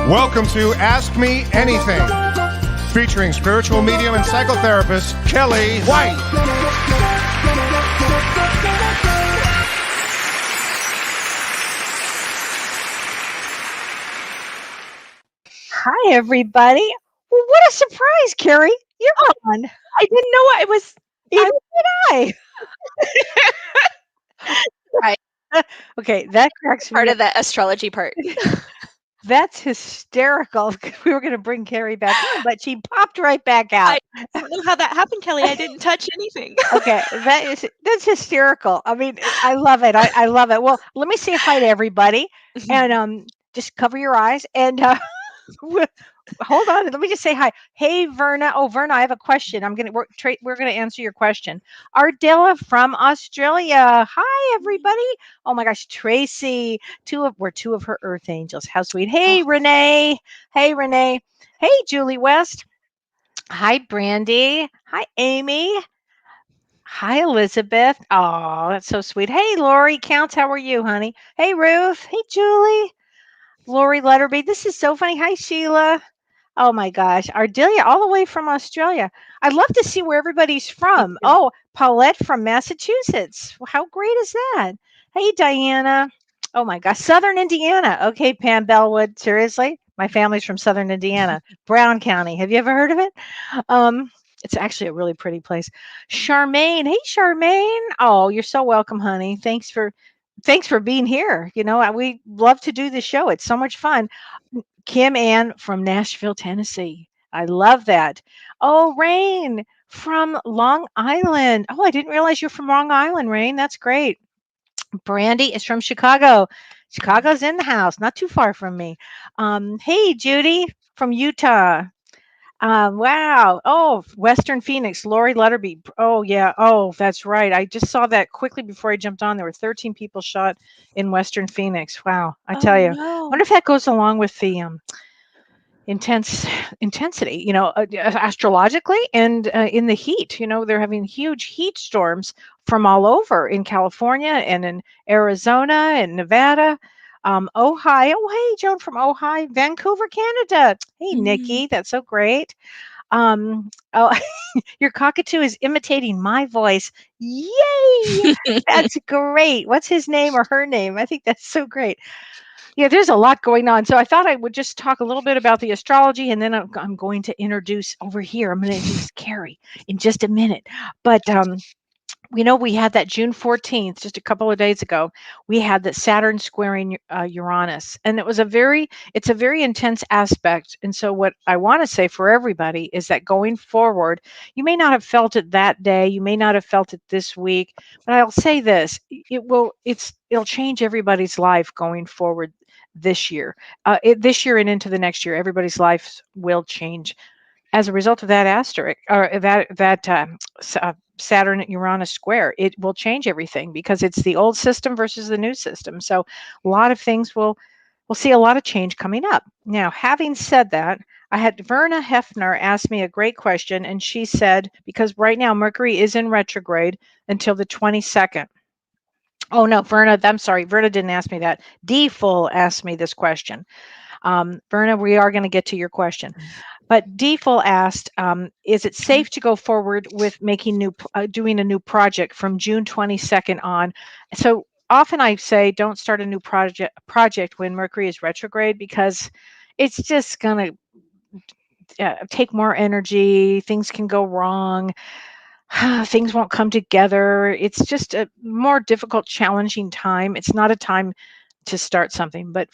Welcome to Ask Me Anything, featuring spiritual medium and psychotherapist Kellee White. Hi, everybody. Well, what a surprise, Karie. You're on. I didn't know what it was. Neither did I. Right. Okay, that cracks Part me of the astrology part. That's hysterical. We were going to bring Karie back in, but she popped right back out. I don't know how that happened, Kellee. I didn't touch anything. Okay, that's hysterical. I mean, I love it. I love it. Well, let me say hi to everybody, and just cover your eyes and hold on. Let me just say hi. Hey, Verna. Oh, Verna, I have a question. We're gonna answer your question. Ardella from Australia. Hi, everybody. Oh my gosh, Tracy. We're two of her Earth angels. How sweet. Hey, Renee. Hey, Renee. Hey, Julie West. Hi, Brandy. Hi, Amy. Hi, Elizabeth. Oh, that's so sweet. Hey, Lori Counts. How are you, honey? Hey, Ruth. Hey, Julie. Lori Letterby. This is so funny. Hi, Sheila. Oh my gosh, Ardelia, all the way from Australia. I'd love to see where everybody's from. Oh, Paulette from Massachusetts. Well, how great is that? Hey, Diana. Oh my gosh, Southern Indiana. Okay, Pam Bellwood. Seriously, my family's from Southern Indiana, Brown County. Have you ever heard of it? It's actually a really pretty place. Charmaine. Hey, Charmaine. Oh, you're so welcome, honey. Thanks for being here. You know, we love to do the show. It's so much fun. Kim Ann from Nashville, Tennessee. I love that. Oh, Rain from Long Island. Oh, I didn't realize you're from Long Island, Rain. That's great. Brandy is from Chicago. Chicago's in the house, not too far from me. Hey, Judy from Utah. Wow. Oh, Western Phoenix, Lori Letterby. Oh, yeah. Oh, that's right. I just saw that quickly before I jumped on. There were 13 people shot in Western Phoenix. Wow. I tell you. I wonder if that goes along with the intensity, astrologically and in the heat. You know, they're having huge heat storms from all over in California and in Arizona and Nevada. Ohio. Oh, hey, Joan from Ohio, Vancouver, Canada. Hey, Nikki, that's so great. Oh, your cockatoo is imitating my voice. Yay! That's great. What's his name or her name? I think that's so great. Yeah, there's a lot going on. So I thought I would just talk a little bit about the astrology, and then I'm going to introduce over here. I'm going to introduce Karie in just a minute. But we had that June 14th, just a couple of days ago. We had that Saturn squaring Uranus, and it's a very intense aspect. And so what I want to say for everybody is that going forward, you may not have felt it that day, you may not have felt it this week, but I'll say this: it'll change everybody's life going forward this year, this year and into the next year. Everybody's lives will change as a result of that asterisk or that Saturn Uranus square. It will change everything because it's the old system versus the new system. So a lot of things we'll see a lot of change coming up. Now, having said that, I had Verna Hefner ask me a great question, and she said, because right now Mercury is in retrograde until the 22nd. Oh no, Verna, I'm sorry. Verna didn't ask me that. D Full asked me this question. Verna, we are going to get to your question. But Deeful asked, is it safe to go forward with doing a new project from June 22nd on? So often I say don't start a new project when Mercury is retrograde because it's just going to take more energy. Things can go wrong. Things won't come together. It's just a more difficult, challenging time. It's not a time to start something, but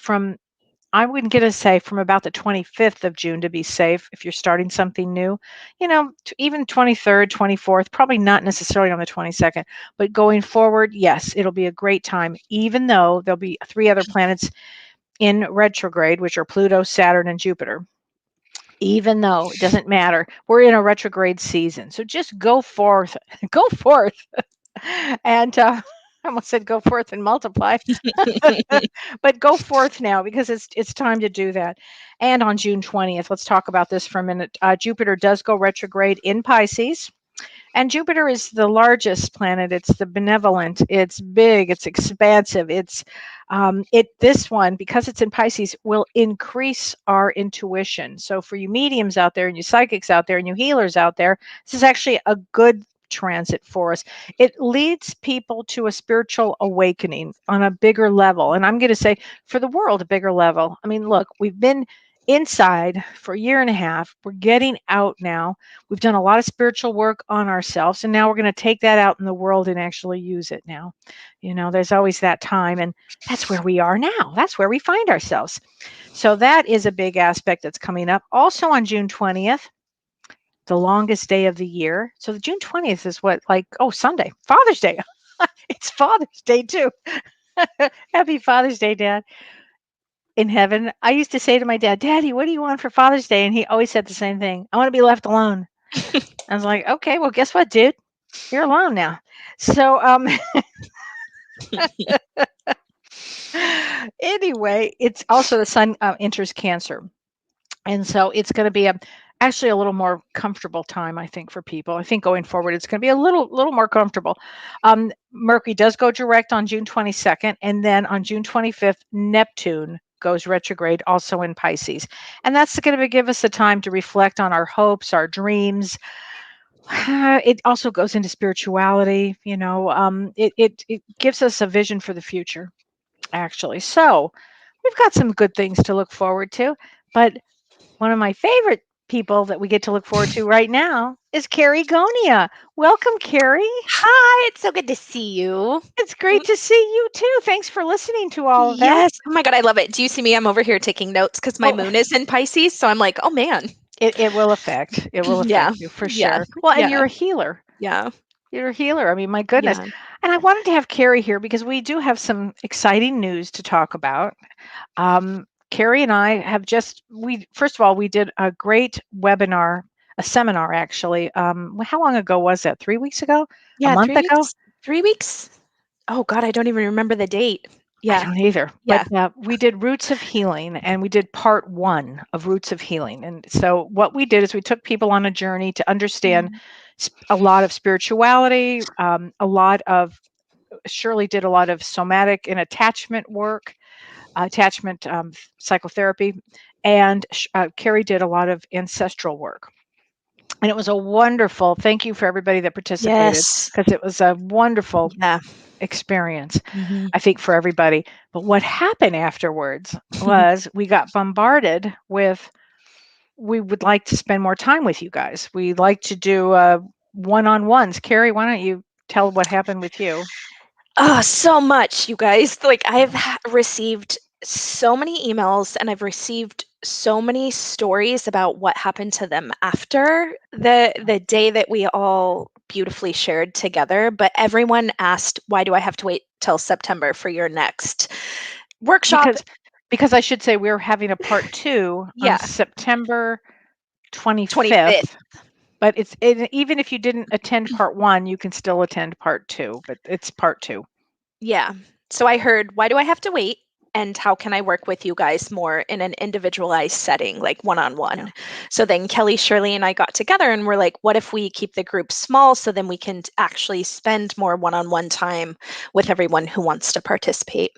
I would get to say from about the 25th of June to be safe if you're starting something new, even 23rd, 24th, probably not necessarily on the 22nd, but going forward, yes, it'll be a great time, even though there'll be 3 other planets in retrograde, which are Pluto, Saturn, and Jupiter. Even though it doesn't matter, we're in a retrograde season. So just go forth, go forth. And I almost said go forth and multiply, but go forth now because it's time to do that. And on June 20th, let's talk about this for a minute. Jupiter does go retrograde in Pisces, And Jupiter is the largest planet. It's the benevolent. It's big. It's expansive. This one, because it's in Pisces, will increase our intuition. So for you mediums out there and you psychics out there and you healers out there, this is actually a good transit for us. It leads people to a spiritual awakening on a bigger level. And I'm going to say for the world, a bigger level. I mean, look, we've been inside for a year and a half. We're getting out now. We've done a lot of spiritual work on ourselves, and now we're going to take that out in the world and actually use it now. There's always that time, and that's where we are now. That's where we find ourselves. So that is a big aspect that's coming up. Also on June 20th, the longest day of the year. So the June 20th is Sunday, Father's Day. It's Father's Day too. Happy Father's Day, Dad. In heaven, I used to say to my dad, Daddy, what do you want for Father's Day? And he always said the same thing. I want to be left alone. I was like, okay, well, guess what, dude? You're alone now. So anyway, it's also the sun enters Cancer. And so it's going to be actually a little more comfortable time, I think, for people. I think going forward, it's going to be a little more comfortable. Mercury does go direct on June 22nd. And then on June 25th, Neptune goes retrograde also in Pisces. And that's going to give us a time to reflect on our hopes, our dreams. It also goes into spirituality. It gives us a vision for the future, actually. So we've got some good things to look forward to. But one of my favorite people that we get to look forward to right now is Karie Gonia. Welcome, Karie. Hi, it's so good to see you. It's great to see you too. Thanks for listening to all of that. Yes. Oh my God, I love it. Do you see me? I'm over here taking notes because my moon is in Pisces. So I'm like, oh man. It will affect. It will affect you for sure. Well, and you're a healer. Yeah. You're a healer. I mean, my goodness. Yeah. And I wanted to have Karie here because we do have some exciting news to talk about. Karie and I have first of all, we did a great webinar, a seminar actually. How long ago was that? 3 weeks ago? Yeah. A month ago? 3 weeks. Oh God, I don't even remember the date. Yeah. I don't either. Yeah. But we did Roots of Healing, and we did part 1 of Roots of Healing. And so what we did is we took people on a journey to understand a lot of spirituality, Shirley did a lot of somatic and attachment work, attachment psychotherapy, and Karie did a lot of ancestral work. And it was a wonderful, thank you for everybody that participated, because it was a wonderful experience, I think, for everybody. But what happened afterwards was we got bombarded with, we would like to spend more time with you guys. We'd like to do one-on-ones. Karie, why don't you tell what happened with you? Oh, so much, you guys. Like I've received so many emails and I've received so many stories about what happened to them after the day that we all beautifully shared together. But everyone asked, why do I have to wait till September for your next workshop? Because I should say we're having a part 2 on September 25th. But even if you didn't attend part 1, you can still attend part 2, but it's part 2. Yeah. So I heard, why do I have to wait? And how can I work with you guys more in an individualized setting, like one-on-one? Yeah. So then Kelly, Shirley, and I got together and we're like, what if we keep the group small so then we can actually spend more one-on-one time with everyone who wants to participate?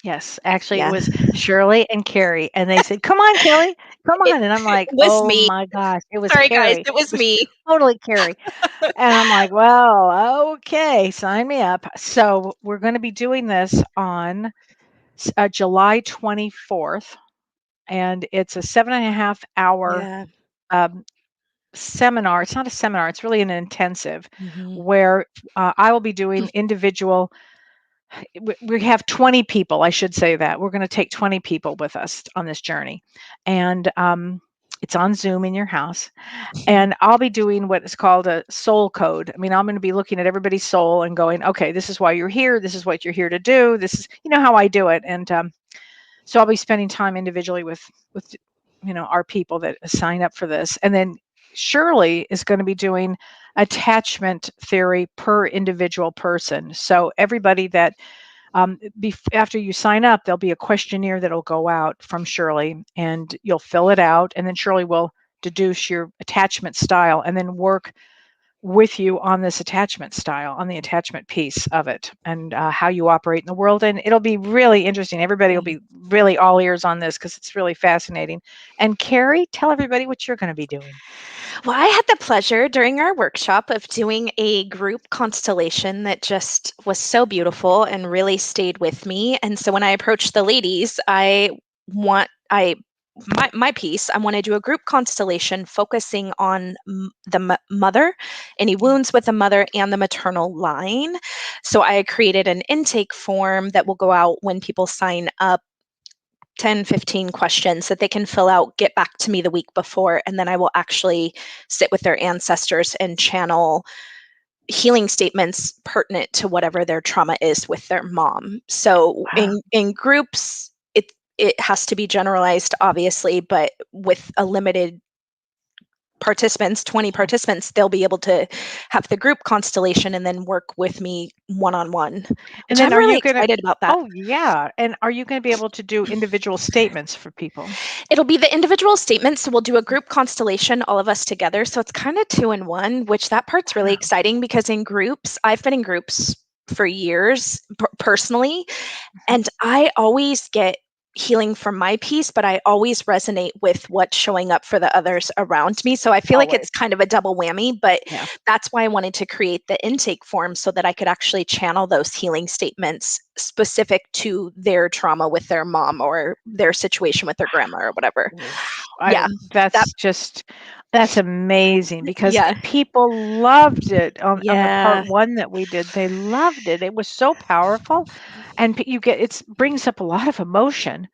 Yes, actually, it was Shirley and Karie, and they said, "Come on, Kelly, come on!" And I'm like, "Oh me. My gosh, it was Sorry, Karie. guys, it was me. Totally Karie." And I'm like, "Well, okay, sign me up." So we're going to be doing this on July 24th, and it's a 7.5-hour seminar. It's not a seminar; it's really an intensive, where I will be doing individual. We have 20 people, I should say that. We're going to take 20 people with us on this journey. And it's on Zoom in your house. And I'll be doing what is called a soul code. I mean, I'm going to be looking at everybody's soul and going, okay, this is why you're here. This is what you're here to do. This is, how I do it. And so I'll be spending time individually with our people that sign up for this. And then Shirley is going to be doing attachment theory per individual person. So everybody that after you sign up, there'll be a questionnaire that'll go out from Shirley, and you'll fill it out, and then Shirley will deduce your attachment style and then work with you on this attachment style, on the attachment piece of it, and how you operate in the world. And it'll be really interesting. Everybody will be really all ears on this because it's really fascinating. And Karie, tell everybody what you're going to be doing. Well, I had the pleasure during our workshop of doing a group constellation that just was so beautiful and really stayed with me. And so when I approached the ladies, my piece, I want to do a group constellation focusing on the mother, any wounds with the mother and the maternal line. So I created an intake form that will go out when people sign up, 10, 15 questions that they can fill out, get back to me the week before, and then I will actually sit with their ancestors and channel healing statements pertinent to whatever their trauma is with their mom. So in groups, it has to be generalized, obviously, but with a limited participants, 20 participants, they'll be able to have the group constellation and then work with me one-on-one, And which then I'm really excited about that. Oh, yeah. And are you going to be able to do individual statements for people? It'll be the individual statements. So we'll do a group constellation, all of us together. So it's kind of 2-in-1, which that part's really exciting because in groups, I've been in groups for years personally, and I always get healing from my piece, but I always resonate with what's showing up for the others around me. So I feel like it's kind of a double whammy, but that's why I wanted to create the intake form so that I could actually channel those healing statements specific to their trauma with their mom or their situation with their grandma or whatever. Wow. That's amazing because people loved it on the part 1 that we did. They loved it. It was so powerful, and it brings up a lot of emotion.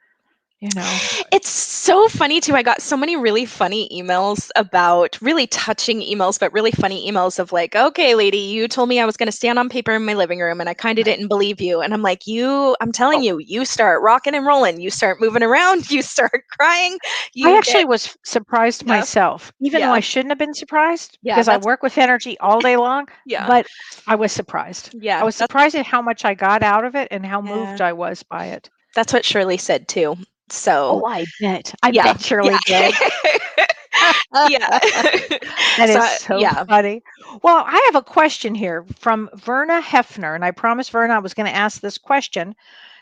It's so funny too. I got so many really funny emails about really touching emails, but really funny emails of like, okay, lady, you told me I was going to stand on paper in my living room and I kind of didn't believe you. And I'm like, I'm telling you, you start rocking and rolling, you start moving around, you start crying. I actually was surprised myself, even though I Yeah. shouldn't have been surprised Yeah, because I work with energy all day long, Yeah. but I was surprised. Yeah, I was surprised at how much I got out of it and how moved Yeah. I was by it. That's what Shirley said too. So Oh, I bet. I bet Shirley did. Yeah. That So, is so yeah. funny. Well, I have a question here from Verna Hefner, and I promised Verna I was going to ask this question.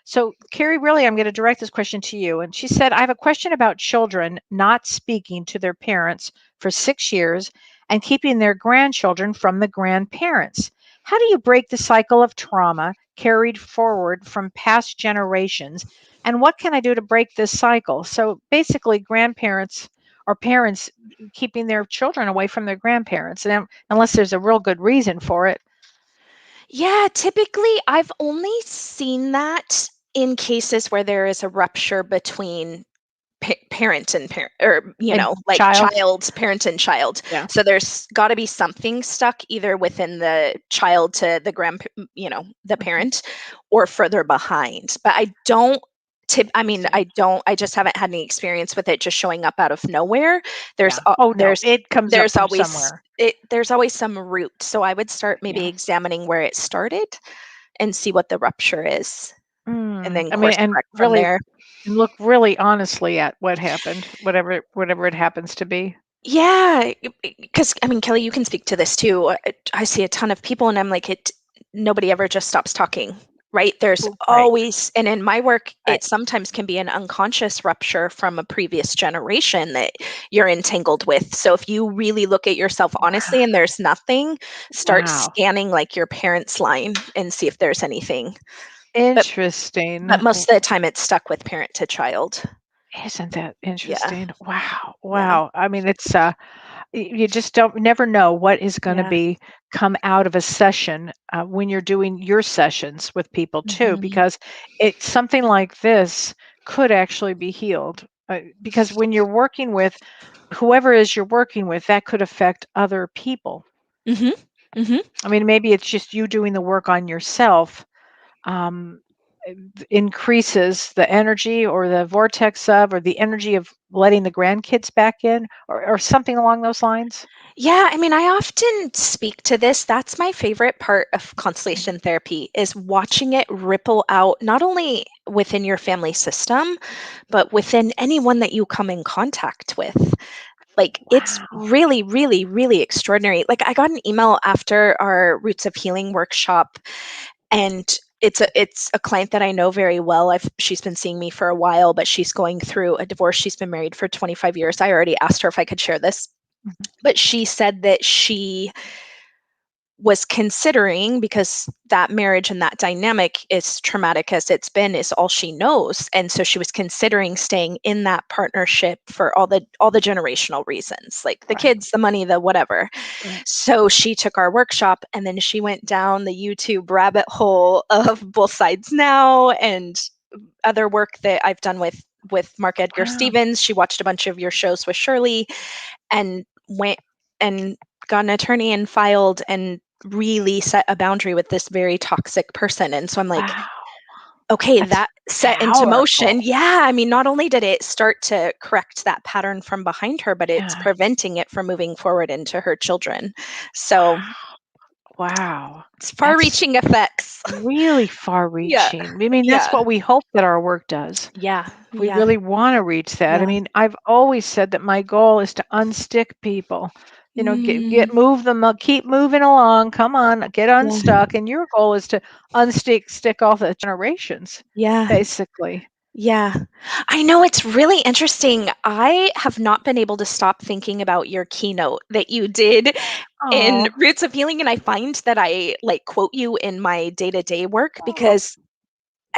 So, Karie, really, I'm going to direct this question to you. And she said, I have a question about children not speaking to their parents for 6 years and keeping their grandchildren from the grandparents. How do you break the cycle of trauma carried forward from past generations? And what can I do to break this cycle? So, basically, grandparents or parents keeping their children away from their grandparents, and unless there's a real good reason for it. Yeah, typically I've only seen that in cases where there is a rupture between parent and parent, or And like child. parent and child. Yeah. So there's got to be something stuck either within the child to the the parent, or further behind. But I don't I just haven't had any experience with it just showing up out of nowhere. There's it comes up there's from always somewhere. there's always some root. So I would start maybe examining where it started and see what the rupture is, and then course and correct from really, there. and look really honestly at what happened, whatever it happens to be. Yeah, because Kelly, you can speak to this too. I see a ton of people, and I'm like, nobody ever just stops talking, right? There's always, and in my work, it sometimes can be an unconscious rupture from a previous generation that you're entangled with. So if you really look at yourself honestly and there's nothing, start scanning like your parents' line and see if there's anything. Interesting. But most of the time, it's stuck with parent to child. Isn't that interesting? Wow. Yeah. I mean, it's you just never know what is going to come out of a session when you're doing your sessions with people too, because it's something like this could actually be healed, because when you're working with whoever it is you're working with, that could affect other people. I mean, maybe it's just you doing the work on yourself, um, increases the energy or the vortex of, or the energy of letting the grandkids back in, or something along those lines. Yeah, I often speak to this. That's my favorite part of constellation therapy, is watching it ripple out not only within your family system, but within anyone that you come in contact with. Like, it's Wow. really, really, really extraordinary. Like, I got an email after our Roots of Healing workshop, and it's a client that I know very well. She's been seeing me for a while, but she's going through a divorce. She's been married for 25 years. I already asked her if I could share this, Mhm. but she said that she was considering, because that marriage and that dynamic, as traumatic as it's been, is all she knows, and so she was considering staying in that partnership for all the generational reasons, like the Right. kids, the money, the whatever. Right. So she took our workshop, and then she went down the YouTube rabbit hole of Both Sides Now and other work that I've done with Mark Edgar Wow. Stevens. She watched a bunch of your shows with Shirley, and went and got an attorney and filed and really set a boundary with this very toxic person. And so I'm like, Wow. okay, That's that set into motion. powerful. Yeah. I mean, not only did it start to correct that pattern from behind her, but it's Yeah. preventing it from moving forward into her children. So Wow. it's far That's reaching effects. really far Yeah. reaching. I mean, that's Yeah. what we hope that our work does. Yeah. We Yeah. really want to reach that. I Yeah. mean, I've always said that my goal is to unstick people. Mm, Move them, keep moving along. Come on, get yeah. unstuck. And your goal is to stick all the generations, Yeah. basically. Yeah. I know, it's really interesting. I have not been able to stop thinking about your keynote that you did in Oh, Roots of Healing, and I find that I like quote you in my day-to-day work because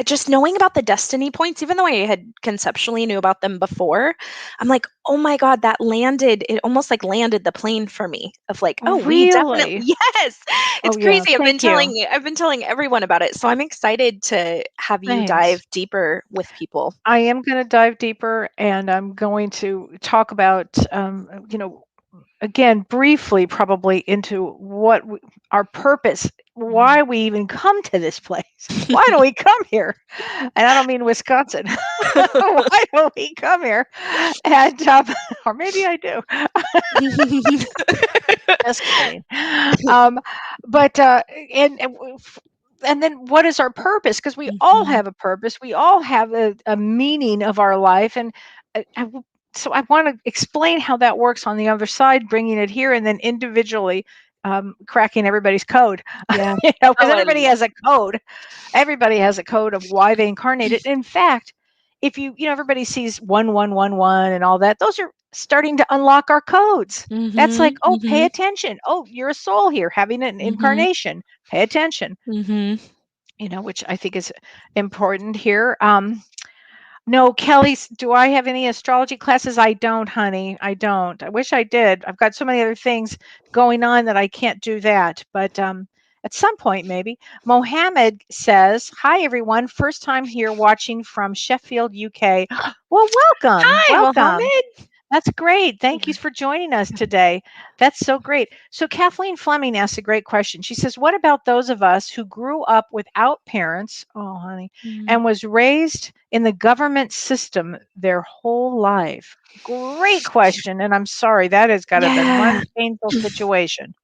just knowing about the destiny points, even though I had conceptually knew about them before, I'm like, oh my God, it almost like landed the plane for me of like, oh, we definitely, really? yes, it's Oh, yeah. crazy. Thank you. I've been telling everyone about it. So I'm excited to have you Thanks. dive deeper with people. I am going to dive deeper, and I'm going to talk about, again, briefly, probably into our purpose, Mm. why we even come to this place. Why do we come here? And I don't mean Wisconsin. Why do we come here? And or maybe I do. Just kidding. Um, but and then what is our purpose? Because we all Mhm. have a purpose. We all have a meaning of our life, and so I want to explain how that works on the other side, bringing it here, and then individually cracking everybody's code. Yeah. Because Oh, I everybody love has a code. Everybody has a code of why they incarnated. In fact, if everybody sees 1111 and all that, those are starting to unlock our codes. That's like, Mhm. oh, pay Mhm. attention. Oh, you're a soul here having an Mhm. incarnation. Pay attention. Mhm. Which I think is important here. No, Kelly, do I have any astrology classes? I don't, honey. I don't. I wish I did. I've got so many other things going on that I can't do that. But at some point, maybe. Mohammed says, "Hi, everyone. First time here watching from Sheffield, UK. Well, welcome. Hi, Welcome. Mohammed. That's great. Thank you Yeah. for joining us today. That's so great. So, Kathleen Fleming asks a great question. She says, what about those of us who grew up without parents? Oh, honey, Mm. and was raised in the government system their whole life? Great question. And I'm sorry, that has got to have been Yeah. one painful situation.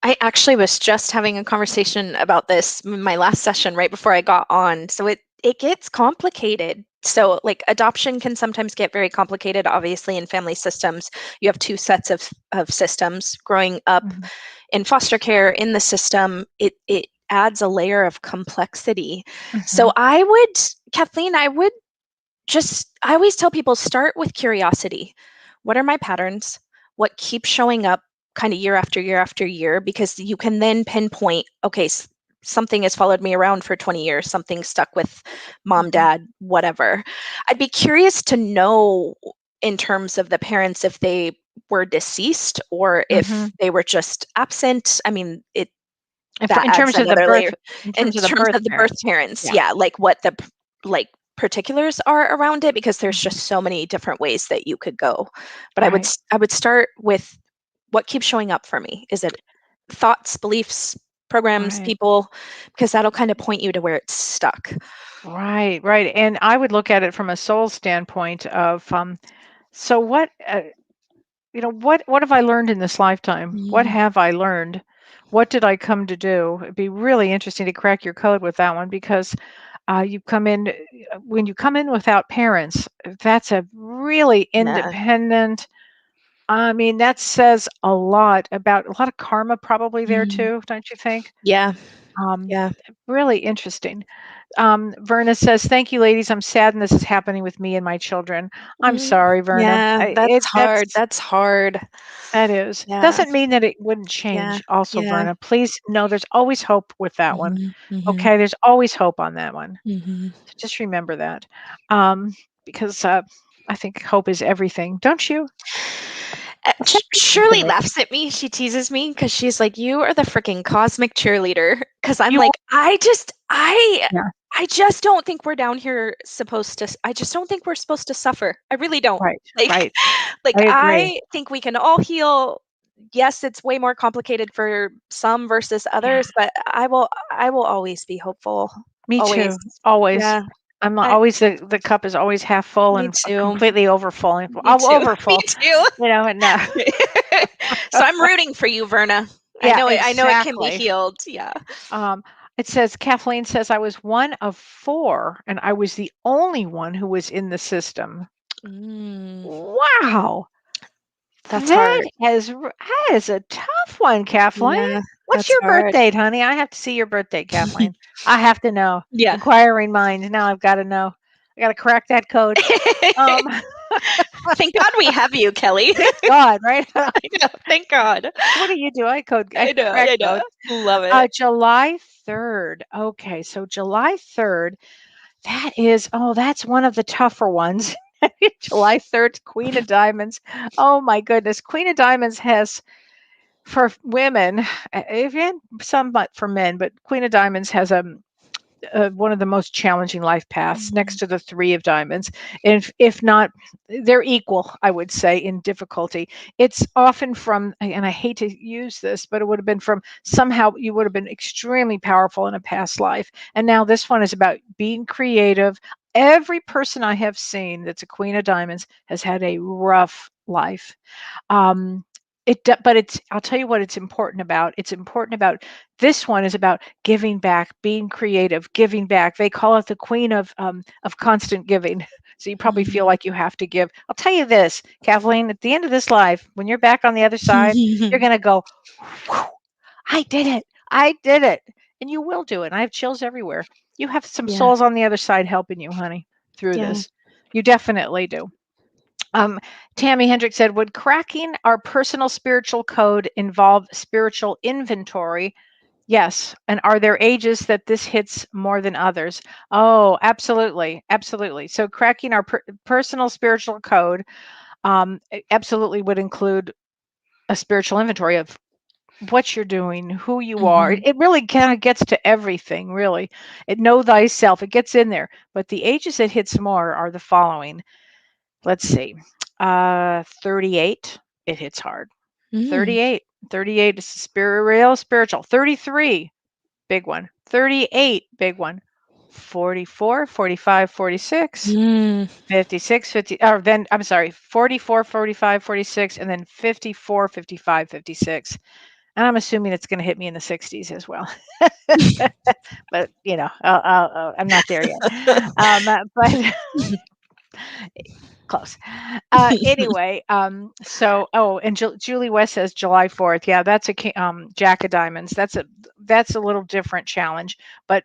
I actually was just having a conversation about this in my last session right before I got on. So it gets complicated. So like adoption can sometimes get very complicated. Obviously, in family systems, you have two sets of systems. Growing up Mhm, in foster care in the system, it adds a layer of complexity. So mhm, Kathleen, I always tell people, start with curiosity. What are my patterns? What keeps showing up kind of year after year after year? Because you can then pinpoint, okay, something has followed me around for 20 years, something stuck with mom, mhm, dad, whatever. I'd be curious to know in terms of the parents if they were deceased or if mhm. they were just absent. I mean, it And that in adds terms of the another birth, layer in in terms of the terms birth of the birth parents. parents. Yeah. Yeah, like what the like particulars are around it, because there's Mhm. just so many different ways that you could go. But Right. I would start with what keeps showing up for me. Is it thoughts, beliefs, programs, Right. people? Because that'll kind of point you to where it's stuck. Right, right. And I would look at it from a soul standpoint of so what have I learned in this lifetime? What Mm, have I learned? What did I come to do? It'd be really interesting to crack your code with that one because you come in when you come in without parents, that's a really yeah. independent, I mean, that says a lot of karma probably there Mm. too, don't you think? Yeah. Um, Yeah. really interesting. Verna says, "Thank you, ladies. I'm saddened this is happening with me and my children." I'm Mm. sorry, Verna. Yeah, that's hard. That's hard. That is. Yeah. Doesn't mean that it wouldn't Yeah. change also, Yeah. Verna. Please know there's always hope with that one. Mhm. Mhm. Okay, there's always hope on that one. Mhm. So just remember that. Because I think hope is everything. Don't you? It's everything to Shirley me. laughs at me. She teases me because she's like, "You are the freaking cosmic cheerleader." Because I'm You like, are, yeah, I just don't think we're down here supposed to. I just don't think we're supposed to suffer. I really don't. right, Like, right. like I agree. I think we can all heal. Yes, it's way more complicated for some versus Yeah, others, but I will always be hopeful. me Always. too. Always. Yeah, I'm I, always the cup is always half full me and too. completely overflowing. Me too. Me Overfull. too. And So I'm rooting for you, Verna. I yeah, know it. I know it can be exactly. healed. Yeah. Um, it says Kathleen says I was one of four, and I was the only one who was in the system. Mm, Wow, that's hard. that is a tough one, Kathleen. Yeah, What's that's your birth hard. date, honey? I have to see your birth date, Kathleen. I have to know. Yeah. Inquiring minds. Now I've got to know. I got to crack that code. Um, Thank God we have you, Kelly. thank God, right? I know. Thank God. What do you do? I I know. crack I know. codes. Love it. July 3rd. Okay, so July 3rd. That's one of the tougher ones. July 3rd, Queen of Diamonds. Oh my goodness. Queen of Diamonds has, for women, even somewhat for men, but Queen of Diamonds has one of the most challenging life paths next Mm, to the Three of Diamonds. If not, they're equal, I would say, in difficulty. It's often from, and I hate to use this, but it would have been from somehow you would have been extremely powerful in a past life. And now this one is about being creative. Every person I have seen that's a Queen of Diamonds has had a rough life. Um, but I'll tell you what it's important about. It's important about this one is about giving back, being creative, giving back. They call it the queen of constant giving. So you probably feel like you have to give. I'll tell you this, Kathleen, at the end of this life, when you're back on the other side, you're mm. gonna go, "Whew, I did it. I did it." And you will do it. I have chills everywhere. You have some Yeah. souls on the other side helping you, honey, through Yeah. this. You definitely do. Um, Tammy Hendricks said, "Would cracking our personal spiritual code involve spiritual inventory?" Yes. And are there ages that this hits more than others? Oh, absolutely. Absolutely. So cracking our personal spiritual code absolutely would include a spiritual inventory of what you're doing, who you are. It, Mhm. it really kind of gets to everything, really. It know thyself. It gets in there. But the ages it hits more are the following. Let's see. 38, it hits hard. Mm. 38. 38 is real spiritual. 33, big one. 38, big one. 44, 45, 46, Mm. 56, 50, or then I'm sorry, 44, 45, 46, and then 54, 55, 56. And I'm assuming it's going to hit me in the 60s as well. But, I'm not there yet. But close. Anyway, and Julie West says July 4th. Yeah, that's a Jack of Diamonds. That's a little different challenge, but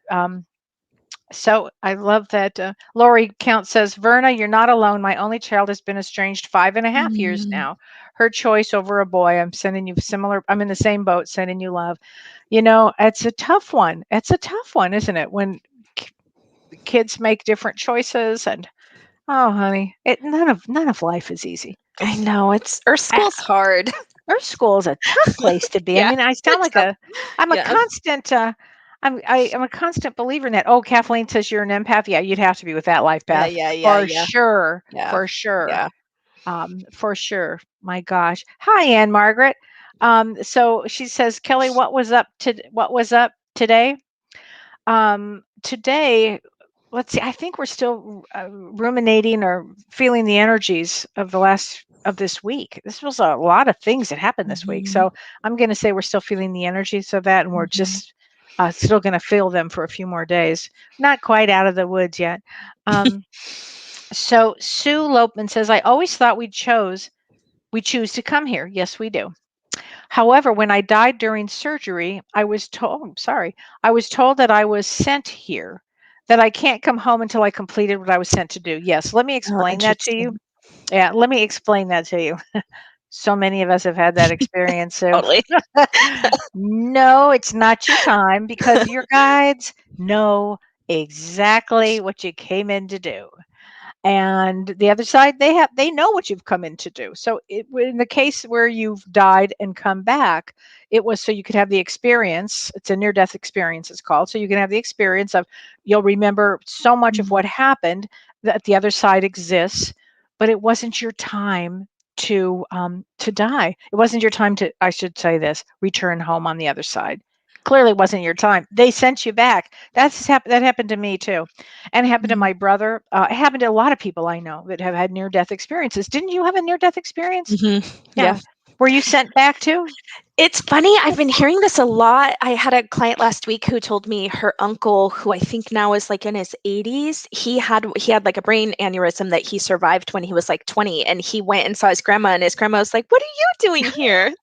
so I love that. Lori Count says, Verna, you're not alone. My only child has been estranged 5.5 years Mm. now. Her choice over a boy. I'm sending you similar. I'm in the same boat, sending you love. It's a tough one. It's a tough one, isn't it? When kids make different choices and oh, honey, none of life is easy. I know our I, school's hard. our school is a tough place to be. I Yeah. mean, I sound It's like tough. I'm a Yeah. constant, I'm a constant believer in that. Oh, Kathleen says you're an empath. Yeah, you'd have to be with that life Yeah. path Yeah. Yeah. for Yeah. sure, Yeah. for sure, Yeah. for sure. My gosh. Hi, Ann Margaret. So she says, Kelly, what was up today? Today, let's see. I think we're still ruminating or feeling the energies of this week. This was a lot of things that happened this week, Mhm. so I'm going to say we're still feeling the energies of that, and we're Mhm. just still going to feel them for a few more days. Not quite out of the woods yet. So Sue Lopeman says, "I always thought we chose We choose to come here. Yes, we do. However, when I died during surgery, I was told, I was told that I was sent here, that I can't come home until I completed what I was sent to do. Yes, let me Oh, explain that to you. interesting. Yeah, let me explain that to you. So many of us have had that experience, Sue. Totally. No, it's not your time because your guides know exactly what you came in to do. And the other side, they know what you've come in to do. So in the case where you've died and come back, it was so you could have the experience. It's a near death experience, it's called. So you can have the experience of, you'll remember so much of what happened, that the other side exists, but it wasn't your time to die. It wasn't your time to, I should say this, return home on the other side. Clearly wasn't your time. They sent you back. That happened to me too. And it happened to Mhm. my brother. It happened to a lot of people I know that have had near death experiences. Didn't you have a near death experience? Yeah. Yeah. Were you sent back too? It's funny, I've been hearing this a lot. I had a client last week who told me her uncle, who I think now is like in his 80s, he had like a brain aneurysm that he survived when he was like 20, and he went and saw his grandma, and his grandma was like, "What are you doing here?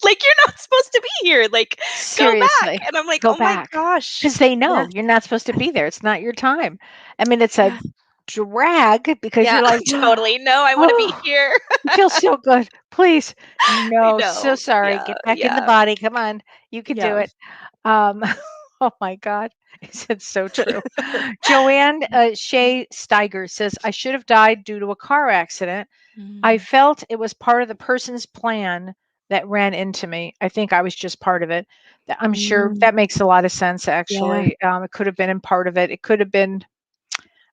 Like you're not supposed to be here. Like go back." Seriously, And I'm like, go "Oh my back. gosh." Because they Yeah. know you're not supposed to be there. It's not your time. I mean, it's a Yeah. drag because Yeah, you're like, totally. No, I want to be oh, here. it feels so good. Please. I No, so know. sorry. Yeah, Get back in the yeah, body. Come on. You can do yeah. it. Um, oh my God. It's so true. Joanne Shea Steiger says, I should have died due to a car accident. I Mm, felt it was part of the person's plan that ran into me. I think I was just part of it. I'm sure mm, that makes a lot of sense, yeah. actually. It could have been in part of it. It could have been,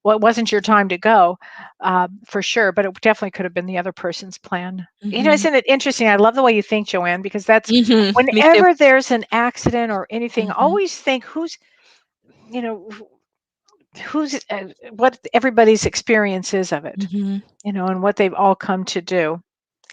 well, it wasn't your time to go, for sure, but it definitely could have been the other person's plan. Mhm. Isn't it interesting? I love the way you think, Joanne, because that's Me too. whenever there's an accident or anything, Mhm, always think you know, who's what everybody's experience is of it, mhm. and what they've all come to do.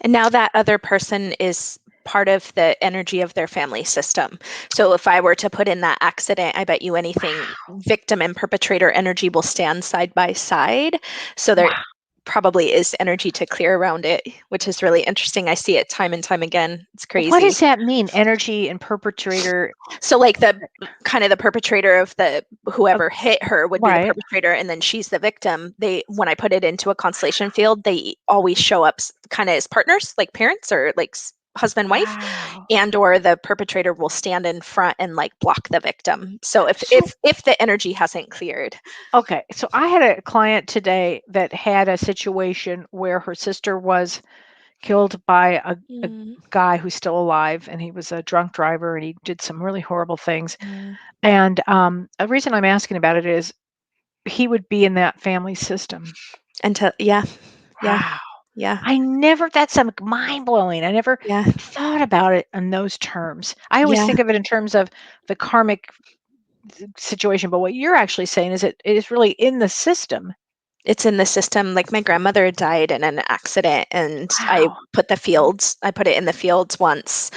And now that other person is part of the energy of their family system. So if I were to put in that accident, I bet you anything Wow. victim and perpetrator energy will stand side by side. So there Wow. probably is energy to clear around it, which is really interesting. I see it time and time again. It's What crazy. does that mean? Energy and perpetrator. So like the kind of the perpetrator of the Uh, whoever hit her would be the right. perpetrator, and then she's the victim. They when I put it into a constellation field, they always show up kind of as partners, like parents or like husband wife, Wow. and or the perpetrator will stand in front and like block the victim. So if So if if the energy hasn't cleared. okay, so I had a client today that had a situation where her sister was killed by a Mm, guy who's still alive, and he was a drunk driver, and he did some really horrible things. mm. And the reason I'm asking about it is he would be in that family system. Until yeah, yeah, Wow. yeah, That's mind blowing. I never yeah, thought about it in those terms. I always yeah. think of it in terms of the karmic situation, but what you're actually saying is it is really in the system. It's in the system. Like my grandmother died in an accident, and Wow. I put it in the fields once,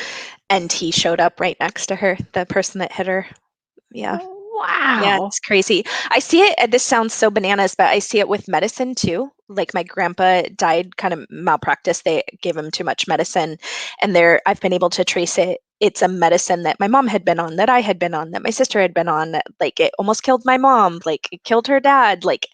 and he showed up right next to her, the person that hit her. Yeah. Yeah, Wow. it's crazy. I see it, this sounds so bananas, but I see it with medicine too. Like my grandpa died kind of malpractice. They gave him too much medicine, and I've been able to trace it. It's a medicine that my mom had been on, that I had been on, that my sister had been on, that like it almost killed my mom, like it killed her dad. Like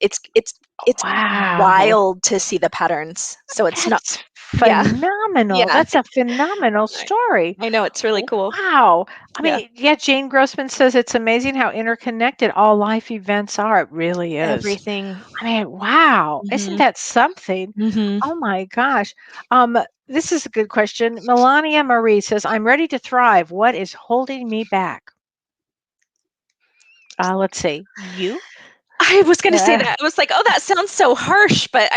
it's it's it's Wow. wild to see the patterns. So it's not That's yeah. phenomenal. Yeah. That's a phenomenal I story. I know it's really cool. Wow. I Yeah. mean, yeah, Jane Grossman says it's amazing how interconnected all life events are. It really is. Everything. I mean, wow. Isn't Mhm. that something? Mhm. Oh my gosh. Um, this is a good question. Melania Marie says, I'm ready to thrive. What is holding me back? Let's see. You? I was gonna say Yeah. that. I was like, "Oh, that sounds so harsh," but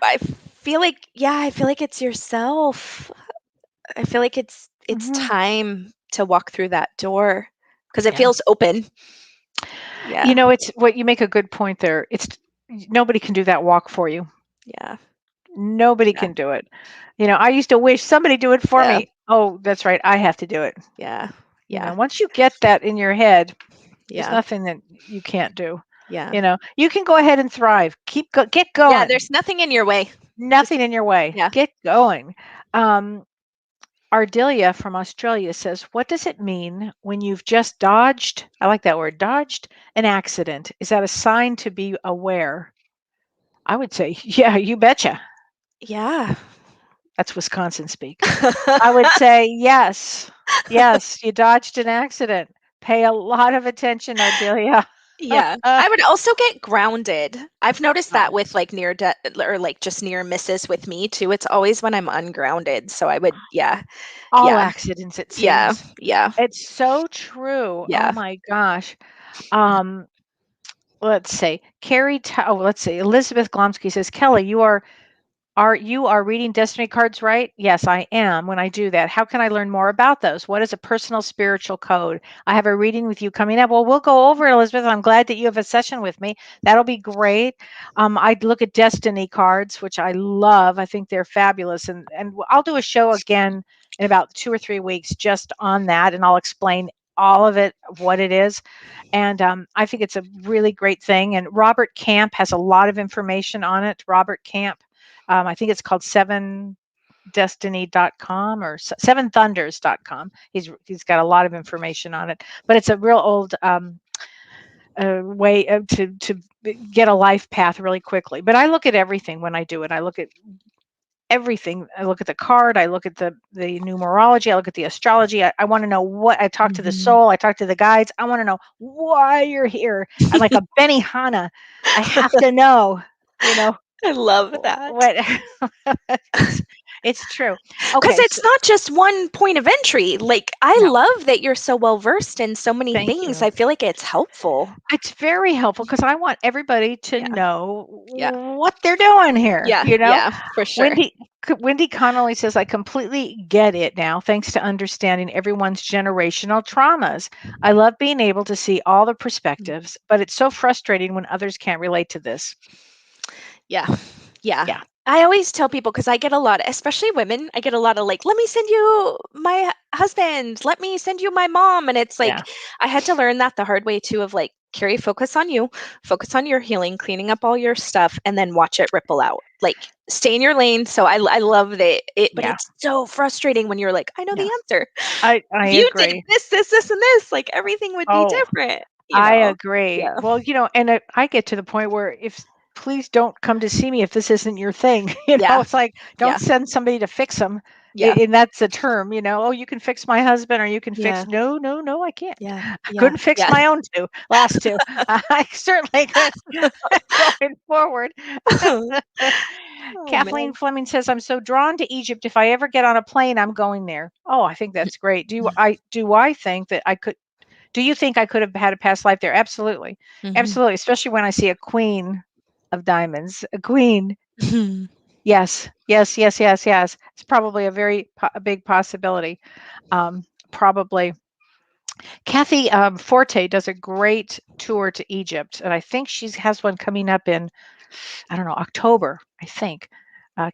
I feel like yeah, I feel like it's yourself. I feel like it's Mhm. time to walk through that door because it Yeah. feels open. Yeah, It's what you make a good point there. Nobody can do that walk for you. yeah, Nobody yeah, can do it. I used to wish somebody do it for yeah, me. Oh, that's right. I have to do it. yeah, yeah, Once you get that in your head, there's yeah. nothing that you can't do. Yeah. You can go ahead and thrive. Get Yeah, going. there's nothing in your way. Just Nothing in your way. yeah. Get going. Um, Ardelia from Australia says, "What does it mean when you've just dodged? I like that word, dodged an accident. Is that a sign to be aware?" I would say, yeah, you betcha. Yeah. That's Wisconsin speak. I would say, yes, yes, you dodged an accident. Pay a lot of attention, Ardelia. Yeah. I would also get grounded. I've noticed that Oh, with like near death or like just near misses with me too. It's always when I'm ungrounded. So I would, yeah, all yeah, accidents, it yeah, seems. yeah, It's so true. Oh yeah. my gosh. Um, let's see. Let's see. Elizabeth Glomsky says, Kelly, you are reading destiny cards, right? Yes, I am. When I do that, how can I learn more about those? What is a personal spiritual code? I have a reading with you coming up. Well, we'll go over it, Elizabeth. I'm glad that you have a session with me. That'll be great. I look at destiny cards, which I love. I think they're fabulous, and I'll do a show again in about 2 or 3 weeks just on that, and I'll explain all of it, what it is. And I think it's a really great thing. And Robert Camp has a lot of information on it. Robert Camp. I think it's called sevendestiny.com or seventhunders.com. He's got a lot of information on it, but it's a real old way to get a life path really quickly. But I look at everything when I do it. I look at everything. I look at the card. I look at the numerology. I look at the astrology. I want to know what I talk to the Mhm. soul. I talk to the guides. I want to know why you're here. I'm like a Benihana. I have to know. You know I love that. what it's it's true. Because Okay, so it's not just one point of entry. Like, I no, love that you're so well versed in so many thank things. you. I feel like it's helpful. It's very helpful because I want everybody to Yeah, know yeah, what they're doing here. yeah, yeah, for sure. Wendy Connolly says, I completely get it now, thanks to understanding everyone's generational traumas. I love being able to see all the perspectives, but it's so frustrating when others can't relate to this. Yeah. Yeah. Yeah, I always tell people because I get a lot, especially women, I get a lot of like, let me send you my husband, let me send you my mom. And it's yeah, like, I had to learn that the hard way too of like, Karie, focus on you, focus on your healing, cleaning up all your stuff, and then watch it ripple out. Like, stay in your lane. So I love that but yeah, it's so frustrating when you're like, I know yeah. the answer. I If you did agree. this, and this, like everything would be Oh, different, I agree. Yeah. Well, and I get to the point where please don't come to see me if this isn't your thing. Yeah. It's like don't Yeah. send somebody to fix them. Yeah. And that's the term, oh, you can fix my husband or you can fix. Yeah. No, no, no, I can't. Yeah. I Yeah. couldn't fix Yeah. my own last two. I certainly could going forward. Oh Kathleen man. Fleming says, I'm so drawn to Egypt. If I ever get on a plane, I'm going there. Oh, I think that's great. Do I think that I could do you think I could have had a past life there? Absolutely. Mhm. Absolutely. Especially when I see a queen of diamonds. A queen. Mhm. Yes. Yes. Yes. Yes. Yes. It's probably a big possibility. Probably. Kathy Forte does a great tour to Egypt, and I think she has one coming up in I don't know, October, I think.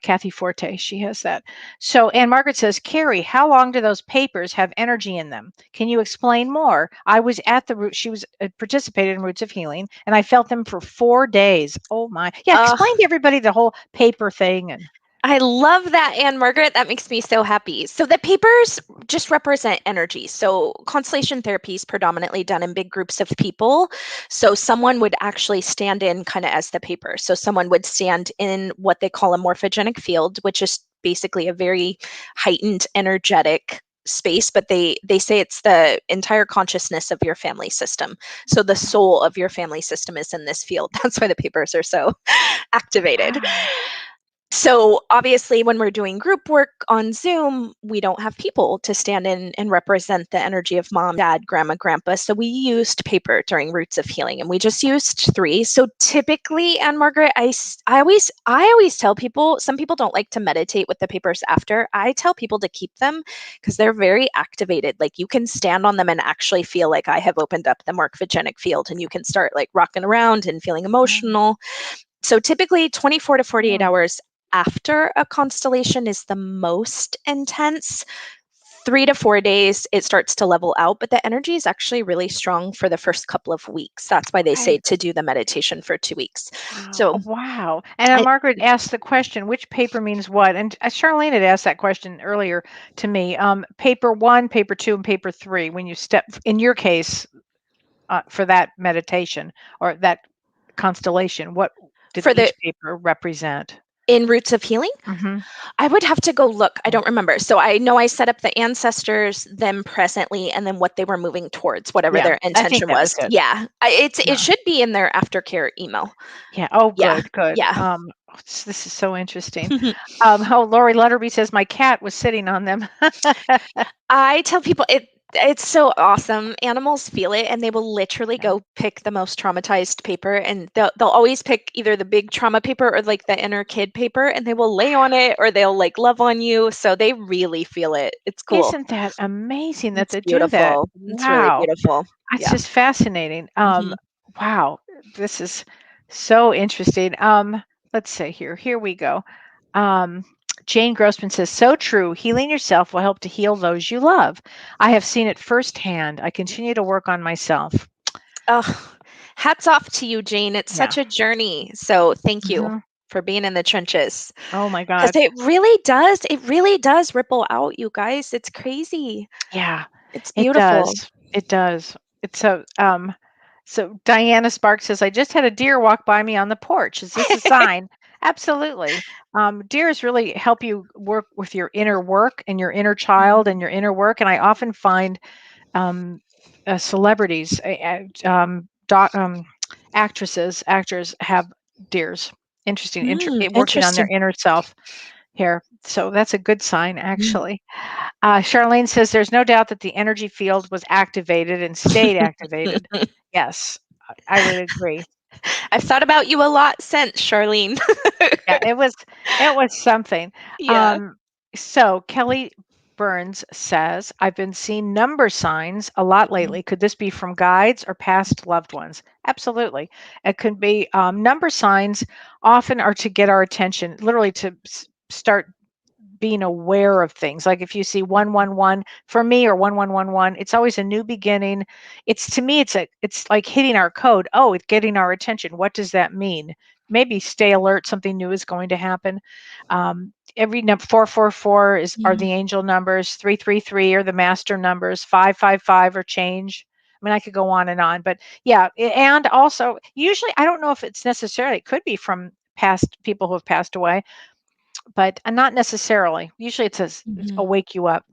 Kathy Forte, she has that. So Anne Margaret says, Karie, how long do those papers have energy in them? Can you explain more? I was at the root. She was participated in Roots of Healing, and I felt them for 4 days. Oh my! Yeah, Uh, explain to everybody the whole paper thing and I love that, Anne Margaret. That makes me so happy. So the papers just represent energy. So constellation therapy is predominantly done in big groups of people. So someone would actually stand in kind of as the paper. So someone would stand in what they call a morphogenic field, which is basically a very heightened energetic space, but they say it's the entire consciousness of your family system. So the soul of your family system is in this field. That's why the papers are so activated. wow. So obviously when we're doing group work on Zoom, we don't have people to stand in and represent the energy of mom, dad, grandma, grandpa. So we used paper during Roots of Healing, and we just used 3. So typically, Anne Margaret, I always tell people, some people don't like to meditate with the papers after. I tell people to keep them because they're very activated. Like you can stand on them and actually feel like I have opened up the morphogenic field, and you can start like rocking around and feeling emotional. So typically 24 to 48 Wow. hours after a constellation is the most intense. 3 to 4 days, it starts to level out, but the energy is actually really strong for the first couple of weeks. That's why they say Okay. to do the meditation for 2 weeks. Oh, So wow. And I Margaret asked the question, which paper means what? And Charlene had asked that question earlier to me. Paper 1, paper 2, and paper 3, when you step, in your case, for that meditation or that constellation, what did for the each paper represent? in Roots of Healing, Hmm. I would have to go look. I don't remember. So I know I set up the ancestors, them presently, and then what they were moving towards, whatever Yeah, their I think intention that was was. good. Yeah, it Yeah. should be in their aftercare email. Yeah. Oh, Yeah, good, good. yeah. This is so interesting. Oh, Lori Lutterby says my cat was sitting on them. I tell people it's so awesome. Animals feel it, and they will literally Yeah. go pick the most traumatized paper, and they'll always pick either the big trauma paper or like the inner kid paper, and they will lay on it or they'll like love on you. So they really feel it. It's cool. Isn't that amazing that It's they do that? beautiful. It's really Wow. beautiful. That's Yeah. just fascinating. Mhm. Wow. This is so interesting. Let's see here. Here we go. Um, Jane Grossman says, so true. Healing yourself will help to heal those you love. I have seen it firsthand. I continue to work on myself. Oh, hats off to you, Jane. It's Yeah. such a journey. So thank you Hmm. for being in the trenches. Oh my Because God. it really does ripple out, you guys. It's crazy. Yeah, It's it beautiful. does. It does. It's so Diana Spark says, I just had a deer walk by me on the porch. Is this a sign? Absolutely. Deers really help you work with your inner work and your inner child and Mhm. your inner work. And I often find um, celebrities, actresses, actors have deers. Interesting, working on their Interesting. inner self here. So that's a good sign, Mm. actually. Charlene says there's no doubt that the energy field was activated and stayed activated. Yes, I would agree. I've thought about you a lot since, Charlene. Yeah, it was something. Yeah. Um, so Kelly Burns says, I've been seeing number signs a lot Mhm. lately. Could this be from guides or past loved ones? Absolutely. It could be number signs often are to get our attention, literally to start being aware of things. Like if you see 111 for me or 1111, it's always a new beginning. It's to me, it's like hitting our code. Oh, it's getting our attention. What does that mean? Maybe stay alert. Something new is going to happen. Every number 444 are Mhm. the angel numbers. 333 are the master numbers. 555 are change. I mean, I could go on, but yeah, and also usually I don't know if it's necessarily. It could be from past people who have passed away, but not necessarily. Usually it says Mhm. wake you up.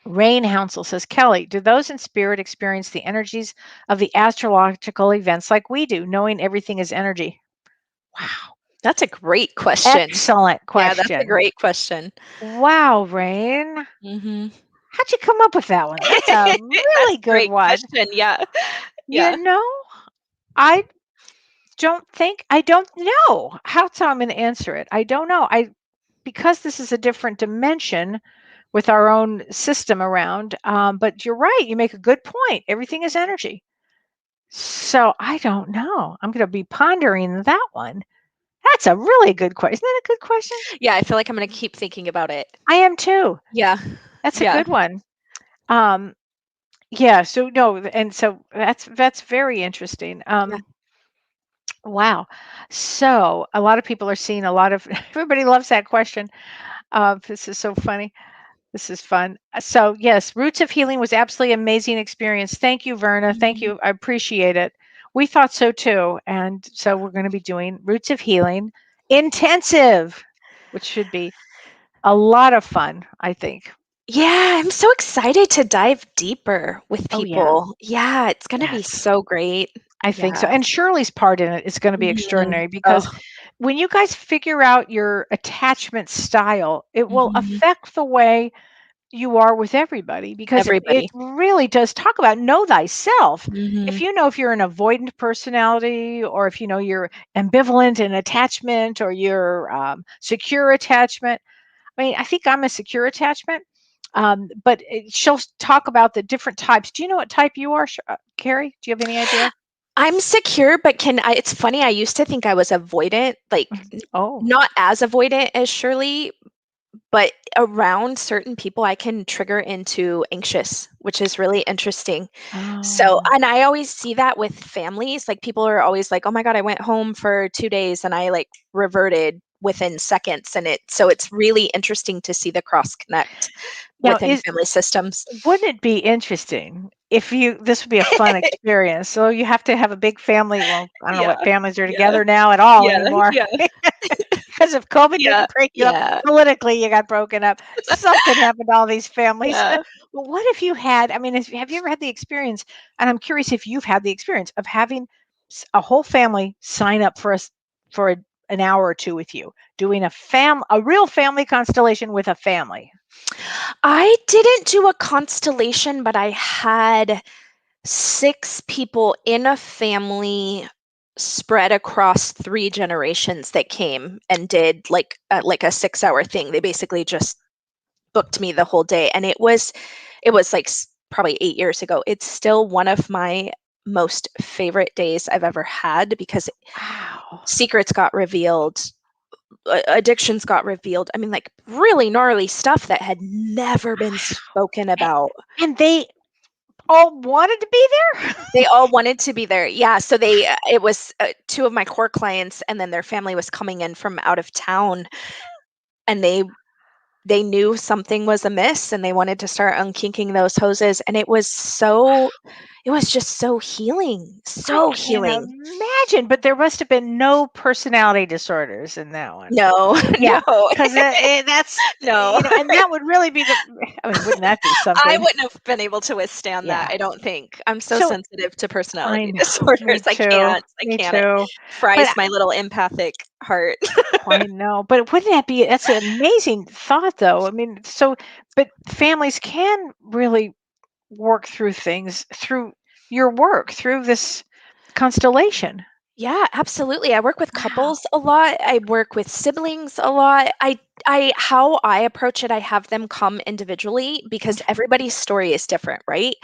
Rain Hounsel says, Kelly, do those in spirit experience the energies of the astrological events like we do, knowing everything is energy? Wow. That's a great question. Excellent Yeah, that's a question. great question. Wow, Rain. Mhm. How'd you come up with that one? That's a That's really a good great one. question, yeah. You Yeah. know, I I don't know. How I'm going to answer it. I don't know. Because this is a different dimension with our own system around. But you're right. You make a good point. Everything is energy. So I don't know. I'm going to be pondering that one. That's a really good question. Isn't that a good question? Yeah, I feel like I'm gonna keep thinking about it. I am too. Yeah. That's a Yeah. good one. Um, yeah. So no, and so that's very interesting. Yeah. Wow. So a lot of people are seeing a lot of. Everybody loves that question. This is so funny. This is fun. So yes, Roots of Healing was absolutely amazing experience. Thank you, Verna. Thank Mhm. you. I appreciate it. We thought so too. And so we're going to be doing Roots of Healing intensive, which should be a lot of fun, I think. Yeah, I'm so excited to dive deeper with Oh yeah. people. Yeah, it's gonna be Yes. so great. I think so. Yeah. And Shirley's part in it is going to be Mhm. extraordinary because Oh. when you guys figure out your attachment style, it will Mhm. affect the way you are with everybody because it Everybody. really does talk about know thyself. If Mhm. you know if you're an avoidant personality or if you know you're ambivalent in attachment or you're secure attachment. I mean, I think I'm a secure attachment, but she'll talk about the different types. Do you know what type you are, Karie? Do you have any idea? I'm secure, but it's funny, I used to think I was avoidant, like, Mhm. Oh, not as avoidant as Shirley, but around certain people, I can trigger into anxious, which is really interesting. So, Oh. and I always see that with families. Like people are always like, "Oh my God, I went home for 2 days and I like reverted within seconds." And so it's really interesting to see the cross connect Now, within family systems. wouldn't it be interesting if this would be a fun experience? So you have to have a big family. Well, I don't know what Yeah. families are Yeah. together now at all Yeah. anymore. Yeah. Because if COVID Yeah. didn't break you up, Yeah. politically you got broken up. Something happened to all these families. Yeah. Well, what if you had, I mean, have you ever had the experience, and I'm curious if you've had the experience of having a whole family sign up for an hour or two with you, doing a real family constellation with a family? I didn't do a constellation, but I had 6 people in a family spread across 3 generations that came and did like a 6-hour thing. They basically just booked me the whole day, and it was like probably 8 years ago. It's still one of my most favorite days I've ever had because Wow. secrets got revealed, addictions got revealed. I mean, like really gnarly stuff that had never been spoken A- about. And they all wanted to be there? They all wanted to be there. Yeah, so it was 2 of my core clients, and then their family was coming in from out of town, and they knew something was amiss, and they wanted to start unkinking those hoses, and it was just so healing, I so can't healing. imagine, but there must have been no personality disorders in that one. No, Yeah, no, because that's, no. and that would really be I mean, wouldn't that be I something? wouldn't have been able to withstand that, Yeah. I don't think. I'm so So sensitive to I personality know, me disorders. too, I me can't. It too. But fries my little empathic heart. I know, but wouldn't that be that's an amazing thought, though. I mean, but families can really work through things through your work, through this constellation. Yeah, absolutely. I work with Wow. couples a lot. I work with siblings a lot. How I approach it, I have them come individually because Mhm. everybody's story is different, right?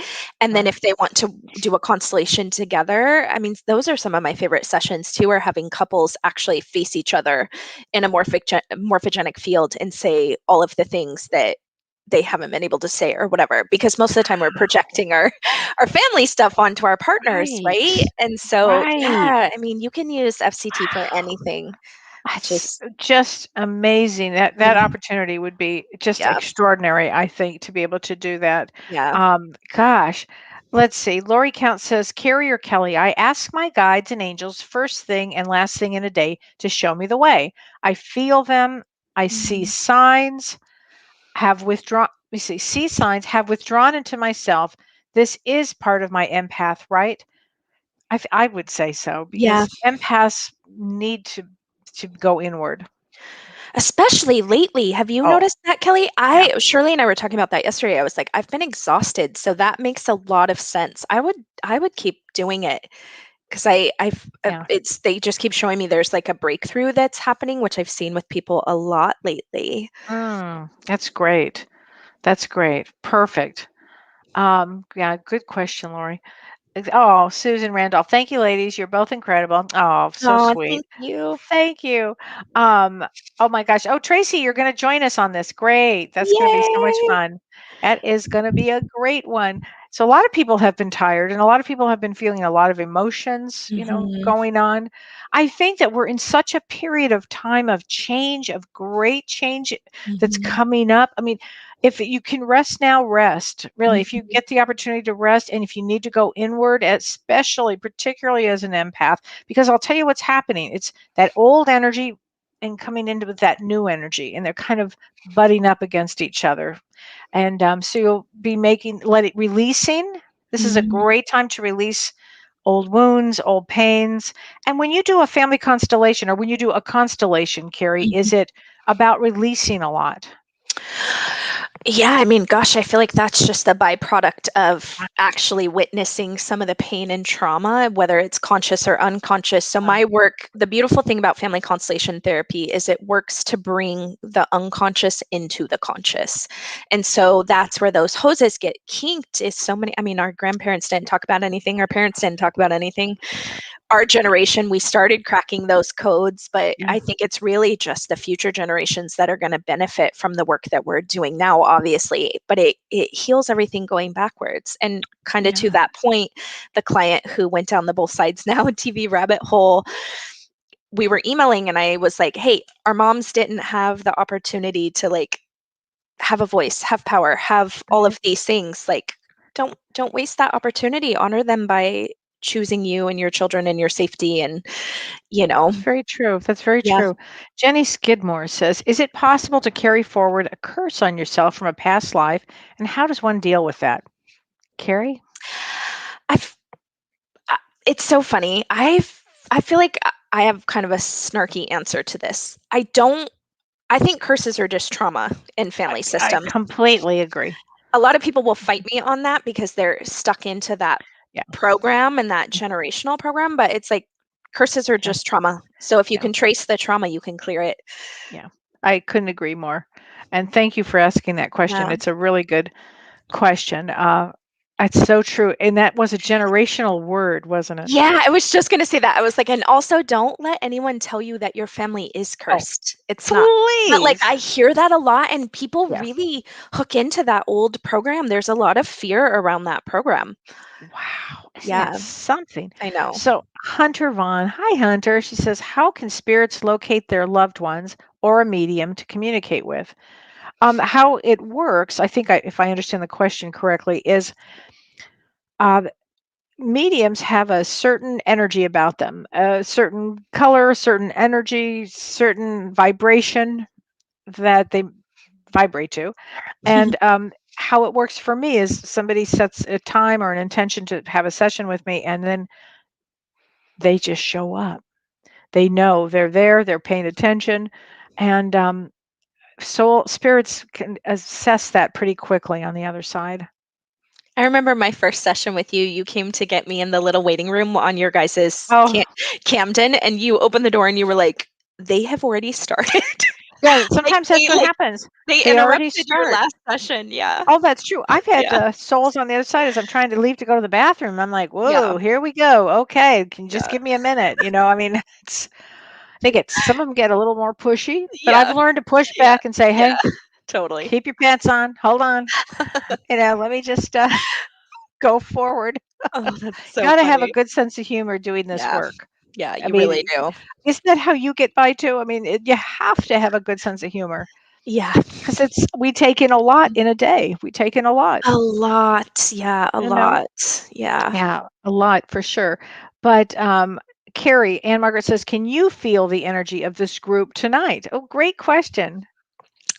And then Right. if they want to do a constellation together, I mean, those are some of my favorite sessions too, are having couples actually face each other in a morphogenic field and say all of the things that they haven't been able to say or whatever, because most of the time we're projecting our family stuff onto our partners, right? Right. And so, Right. yeah, I mean, you can use FCT for Wow. anything. That's Just just amazing. That mhm, opportunity would be just yeah, extraordinary, I think, to be able to do that. yeah. Gosh, let's see. Lori Count says, Karie or Kellee, I ask my guides and angels first thing and last thing in a day to show me the way. I feel them. I see Mhm. signs, have withdrawn. We see signs, have withdrawn into myself. This is part of my empath, right? I would say so Yeah, because empaths need to go inward. especially lately. Have you Oh, noticed that, Kelly? yeah. Shirley and I were talking about that yesterday. I was like, I've been exhausted, so that makes a lot of sense. I would keep doing it because Yeah. it's they just keep showing me there's like a breakthrough that's happening, which I've seen with people a lot lately. That's great. That's great. Perfect. Yeah, good question, Lori. Oh, Susan Randolph. Thank you, ladies. You're both incredible. Oh, so Oh, sweet. thank you. Thank you. Um, oh my gosh. Oh, Tracy, you're going to join us on this. Great. That's going to be so much Yay! fun. That is going to be a great one. So a lot of people have been tired and a lot of people have been feeling a lot of emotions, Mhm, going on. I think that we're in such a period of time of change, of great change that's mhm, coming up. I mean, if you can rest now, rest. Really, if you mhm, get the opportunity to rest and if you need to go inward, especially particularly as an empath, because I'll tell you what's happening. It's that old energy and coming into with that new energy, and they're kind of butting up against each other. And so you'll be releasing. This is a mhm, great time to release old wounds, old pains. And when you do a family constellation or when you do a constellation, Karie, mhm. is it about releasing a lot? Yeah, I mean, gosh, I feel like that's just a byproduct of actually witnessing some of the pain and trauma, whether it's conscious or unconscious. So, Uh, my work, the beautiful thing about family constellation therapy is it works to bring the unconscious into the conscious. And so that's where those hoses get kinked. Is so many, I mean, our grandparents didn't talk about anything, our parents didn't talk about anything. our generation, we started cracking those codes, but Yeah. I think it's really just the future generations that are going to benefit from the work that we're doing now, obviously. But it heals everything going backwards. And kind of to Yeah. that point, the client who went down the both sides now TV rabbit hole, we were emailing and I was like, hey, our moms didn't have the opportunity to like have a voice, have power, have all of these things. Like, don't waste that opportunity. Honor them by choosing you and your children and your safety, and That's very true. That's very yeah. true. Jenny Skidmore says, is it possible to carry forward a curse on yourself from a past life? And how does one deal with that? Karie? I've it's so funny. I feel like I have kind of a snarky answer to this. I think curses are just trauma in family I systems. completely agree. A lot of people will fight me on that because they're stuck into that Yeah. program and that generational program, but it's like curses are Yeah. just trauma. So if you Yeah. can trace the trauma, you can clear it. Yeah. I couldn't agree more. And thank you for asking that question. Yeah. It's a really good question. It's so true. And that was a generational word, wasn't it? Yeah, I was just gonna say that. I was like, and also don't let anyone tell you that your family is Oh, cursed. It's not. But like please. I hear that a lot and people Yeah. really hook into that old program. There's a lot of fear around that program. Wow. Isn't that Yeah, something? I know. So Hunter Vaughn, hi Hunter. She says, how can spirits locate their loved ones or a medium to communicate with? How it works, I think if I understand the question correctly, is uh, mediums have a certain energy about them, a certain color, certain energy, certain vibration that they vibrate to. And how it works for me is somebody sets a time or an intention to have a session with me, and then they just show up. They know they're there, they're paying attention, and soul spirits can assess that pretty quickly on the other side. I remember my first session with you. You came to get me in the little waiting room on your guys's Oh, Camden, and you opened the door and you were like, "They have already started." yeah, like sometimes that's they what like happens. they They already interrupted your start. last session. Yeah, Oh, that's true. I've had yeah, souls on the other side as I'm trying to leave to go to the bathroom. I'm like, yeah, whoa, here we go. Okay, can you just yeah, give me a minute? I mean, it's some of them get a little more pushy, but I've yeah, learned to push yeah, back and say, yeah. hey, Totally. keep your pants on. Hold on. Let me just go forward. Oh, that's so Got to have a funny. good sense of humor doing this Yeah, work. yeah, I you really mean, do. isn't that how you get by too? I mean, you have to have a good sense of humor Yeah, because we take in a lot in a day. We take in a lot, a lot. Yeah, a you know? lot. Yeah. Yeah, a lot for sure. But Karie, Ann Margaret says, can you feel the energy of this group tonight? Oh, great question.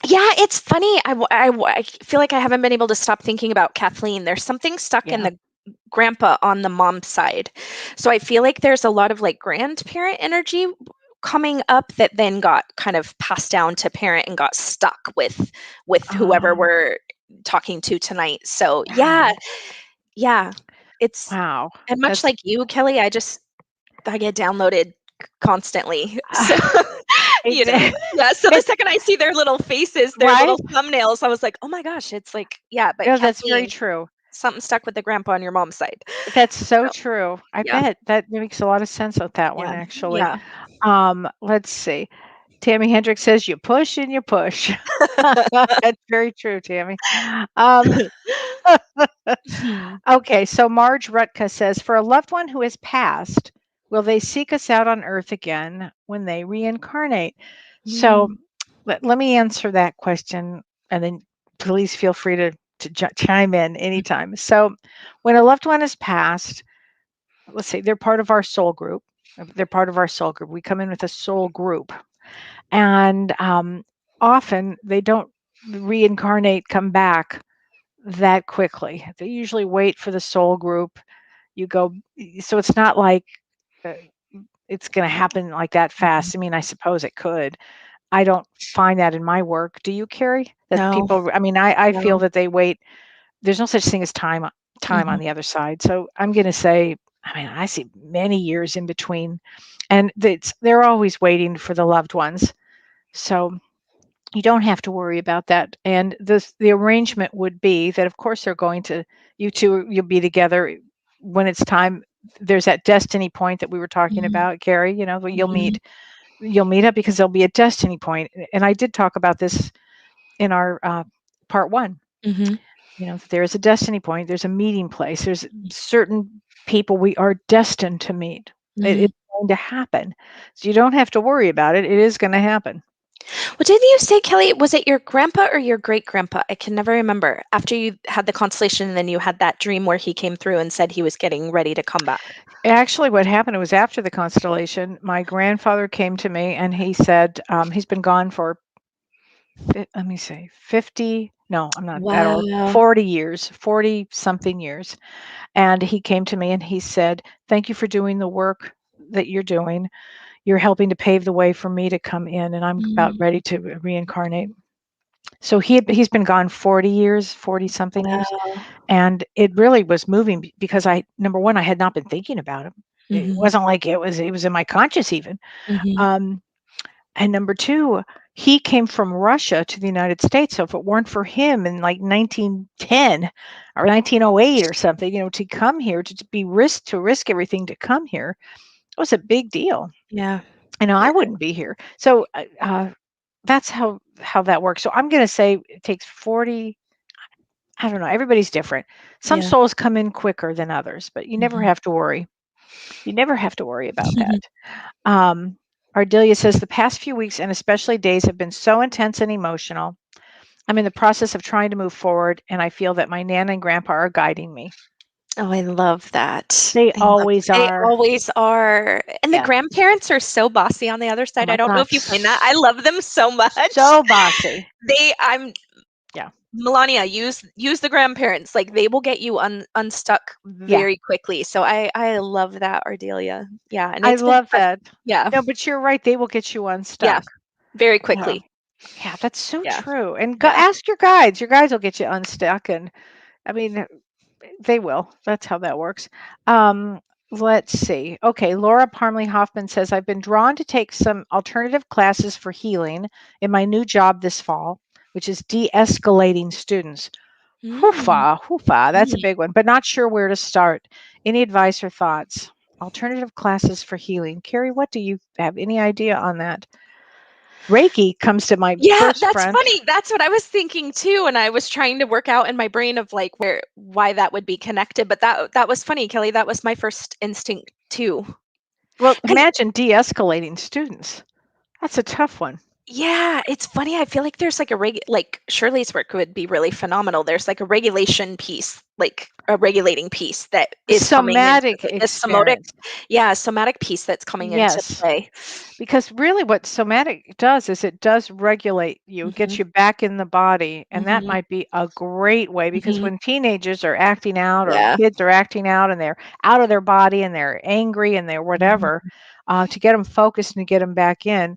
Yeah, it's funny. I feel like I haven't been able to stop thinking about Kathleen. There's something stuck in Yeah. the grandpa on the mom side. So I feel like there's a lot of like grandparent energy coming up that then got kind of passed down to parent and got stuck with whoever Oh, we're talking to tonight. So yeah, wow. yeah. It's Wow. and much That's like you, Kelly, I get downloaded constantly. So yeah, so the it's second I see their little faces, their right. little thumbnails, I was like, "Oh my gosh, it's like, yeah, but No, that's very Kathleen, true. something stuck with the grandpa on your mom's side." That's so So, true. I yeah, bet that makes a lot of sense with that one, yeah, actually. yeah. Let's see. Tammy Hendricks says you push and you push. That's very true, Tammy. Um, Hmm. okay, so Marge Rutka says, for a loved one who has passed, will they seek us out on Earth again when they reincarnate? So Mm. let me answer that question, and then please feel free to chime in anytime. So when a loved one has passed, let's say they're part of our soul group. They're part of our soul group. We come in with a soul group, and often they don't reincarnate, come back that quickly. They usually wait for the soul group. You go, so it's not like uh, it's going to happen like that Mhm. fast. I mean, I suppose it could. I don't find that in my work. Do you, Karie? That No, people, I mean, I feel no. that they wait. There's no such thing as time Mhm. on the other side. So I'm going to say, I mean, I see many years in between, and they're always waiting for the loved ones. So you don't have to worry about that. And the arrangement would be that, of course, they're going to, you'll be together when it's time. there's that destiny point that we were talking Mhm. about, Karie, where Mhm. you'll meet up because there'll be a destiny point. And I did talk about this in our part 1. Mhm. There is a destiny point, there's a meeting place, there's certain people we are destined to meet. Mhm. It's going to happen. So you don't have to worry about it. It is going to happen. Well, didn't you say, Kelly, was it your grandpa or your great grandpa? I can never remember. After you had the constellation, and then you had that dream where he came through and said he was getting ready to come back. Actually, what happened, it was after the constellation. My grandfather came to me and he said, he's been gone for, let me say, 50, no, I'm not that old, Wow. 40 years, 40 something years. And he came to me and he said, thank you for doing the work that you're doing. You're helping to pave the way for me to come in, and I'm about Mm, ready to reincarnate. So he's been gone 40 years, 40 something years. wow. And it really was moving because number one, I had not been thinking about him. It Mhm. wasn't like it was in my conscious even. Mhm. Um, and number two, he came from Russia to the United States. So if it weren't for him in like 1910 or 1908 or something, to come here to risk everything to come here, it was a big deal. Yeah. I Yeah. wouldn't be here. So that's how that works. So I'm going to say it takes 40. I don't know. Everybody's different. Some Yeah. souls come in quicker than others, but you never Mhm. have to worry. You never have to worry about that. Um, Ardelia says the past few weeks and especially days have been so intense and emotional. I'm in the process of trying to move forward, and I feel that my Nana and Grandpa are guiding me. Oh, I love that. They I love always They are. always are. And the Yeah. grandparents are so bossy on the other Oh side. I my don't know God. if you find that. I love them so much. So bossy. I'm Yeah. Melania, use the grandparents. Like they will get you unstuck Yeah. very quickly. So I love that, Ardelia. Yeah, and I it's been love that. yeah, No, but you're right. They will get you yeah, unstuck. very Yeah. quickly. Yeah, that's so Yeah, true. And go yeah. ask your guides. Your guides will get you unstuck. And I mean, they will. That's how that works. Um, let's see. Okay, Laura Parmley Hoffman says, I've been drawn to take some alternative classes for healing in my new job this fall, which is de-escalating students. Mm, Hoofa, hoofa. That's a mm. big one, but not sure where to start. Any advice or thoughts? Alternative classes for healing. Karie, what do you have any idea on that? Reiki comes to my Yeah, first that's front. funny. That's what I was thinking too, and I was trying to work out in my brain of like why that would be connected. But that was funny, Kelly. That was my first instinct too. Well, 'Cause imagine de-escalating students. That's a tough one. yeah, it's funny. I feel like there's like like Shirley's work would be really phenomenal. There's like a regulation piece, like a regulating piece that is coming into Somatic the somatic, experience. yeah, somatic piece that's coming into Yes. play. Because really what somatic does is it does regulate you, Hmm. gets you back in the body. And that Hmm. might be a great way because Hmm. when teenagers are acting out or Yeah. kids are acting out and they're out of their body and they're angry and they're whatever, Mhm. to get them focused and to get them back in,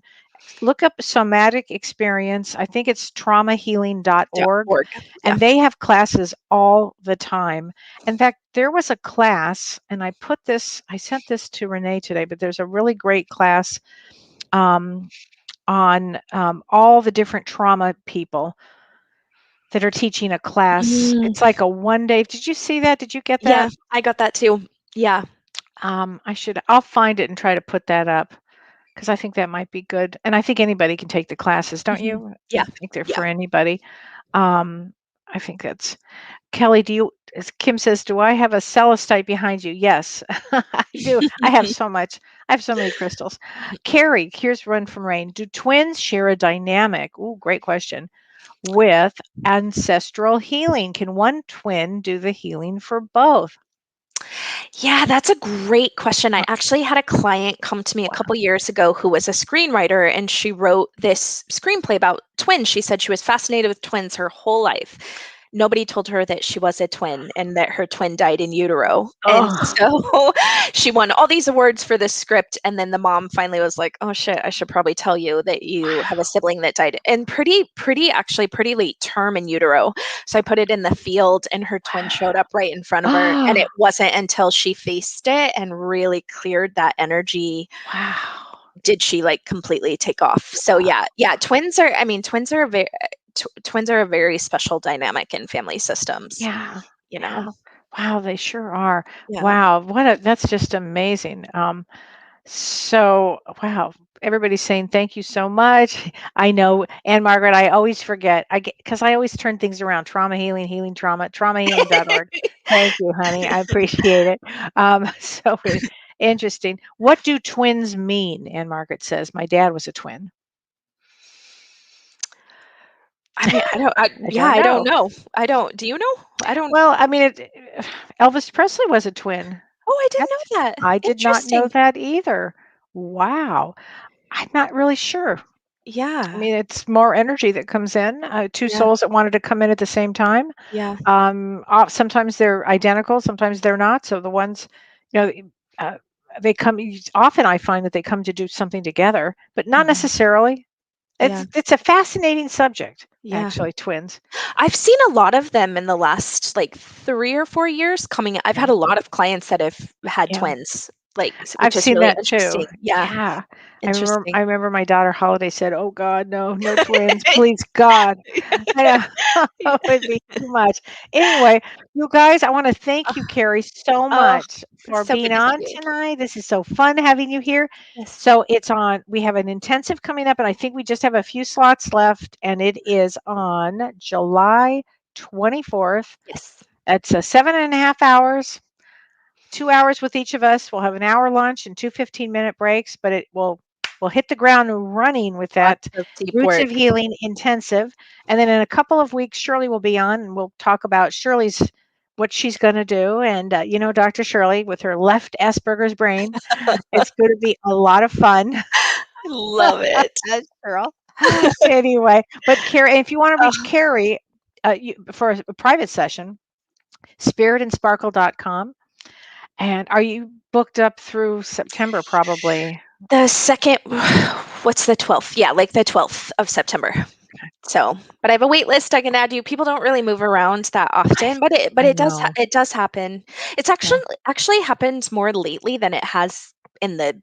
look up somatic experience. I think it's traumahealing.org. .org. Yeah. And they have classes all the time. In fact, there was a class, and I sent this to Renee today, but there's a really great class um, on all the different trauma people that are teaching a class. Mm, It's like a 1 day. Did you see that? Did you get yeah, that? I got that too. Yeah. I'll find it and try to put that up because I think that might be good. And I think anybody can take the classes, don't Mhm. you? I Yeah. think they're Yeah. for anybody. Um, I think that's Kelly. As Kim says, do I have a celestite behind you? Yes, I do. I have so much. I have so many crystals. Karie, here's one from Rain. Do twins share a dynamic? Ooh, great question. With ancestral healing, can one twin do the healing for both? Yeah, that's a great question. I Uh, actually had a client come to me a wow. couple years ago who was a screenwriter and she wrote this screenplay about twins. She said she was fascinated with twins her whole life. Nobody told her that she was a twin and that her twin died in utero. And Oh, so she won all these awards for this script. And then the mom finally was like, oh shit, I should probably tell you that you have a wow. sibling that died. And actually pretty late term in utero. So I put it in the field and her twin showed up right in front of her. And Oh, it wasn't until she faced it and really cleared that energy wow. did she like completely take off. So Wow. yeah, twins are a very special dynamic in family systems, Yeah. you Yeah. know. Wow, they sure are. Yeah. Wow, that's just amazing. So, wow, everybody's saying thank you so much. I know, and Margaret, I always forget. I get because I always turn things around. Trauma healing, healing trauma, traumahealing.org. Thank you, honey. I appreciate it. So interesting. What do twins mean? Anne Margaret says, my dad was a twin. I mean, I yeah, don't I don't know. know. I don't, do you know? I don't, Well, I mean, Elvis Presley was a twin. oh, I didn't That's know that. I did not know Interesting. that either. Wow. I'm not really sure. I Yeah. mean, it's more energy that comes in. Two Yeah. souls that wanted to come in at the same time. Yeah. Sometimes they're identical, sometimes they're not. So the ones, you know, uh, they come. Often I find that they come to do something together, but not Mhm. necessarily. Yeah. It's a fascinating subject, Yeah. actually. Twins. I've seen a lot of them in the last like 3 or 4 years coming. I've had Yeah, a lot of clients that have had yeah. twins, like, I've which is seen really that too. interesting. Yeah, Yeah. interesting. I remember my daughter Holiday said, "Oh God, no, no twins, please God." I know. Yeah. It would be too much. Anyway, you guys, I want to thank you, Karie, so Oh, much it's for so being good to see on you. tonight. This is so fun having you here. Yes. So we have an intensive coming up, and I think we just have a few slots left, and it is on July 24th. Yes. It's 7.5 hours. 2 hours with each of us. We'll have an hour lunch and two 15-minute breaks, but we'll hit the ground running with Lots that of deep Roots work. of Healing intensive. And then in a couple of weeks, Shirley will be on, and we'll talk about Shirley's what she's going to do. And Dr. Shirley with her left Asperger's brain, it's going to be a lot of fun. I love it. Girl. Anyway, but Karie, if you want to reach Oh, Karie for a private session, spiritandsparkle.com. And are you booked up through September probably? the second, what's the 12th? Yeah, like the 12th of September. So, but I have a wait list I can add you. People don't really move around that I often, but I it does know. it does happen. It's Yeah. actually happened more lately than it has in the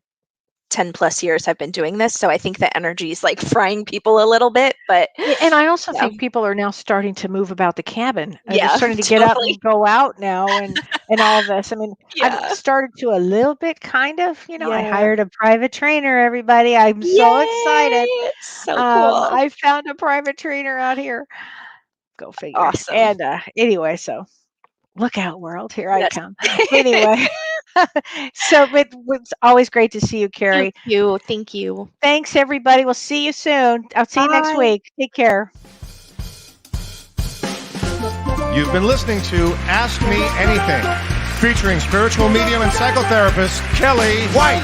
10 plus years I've been doing this. So I think the energy is like frying people a little bit, but Yeah, and I also yeah. think people are now starting to move about the cabin. They're Yeah, starting to get up totally. and go out now and all this. I mean, I've Yeah. started to a little bit kind of, I Yeah. hired a private trainer, everybody. I'm so excited. Yay! It's so cool. I found a private trainer out here. Go figure. Awesome. And anyway, so look out, world. Here I Yes. come. Anyway, but it's always great to see you, Thank Karie. you. Thank you. Thanks, everybody. We'll see you soon. I'll see you next Bye. week. Take care. You've been listening to Ask Me Anything, featuring spiritual medium and psychotherapist Kellee White.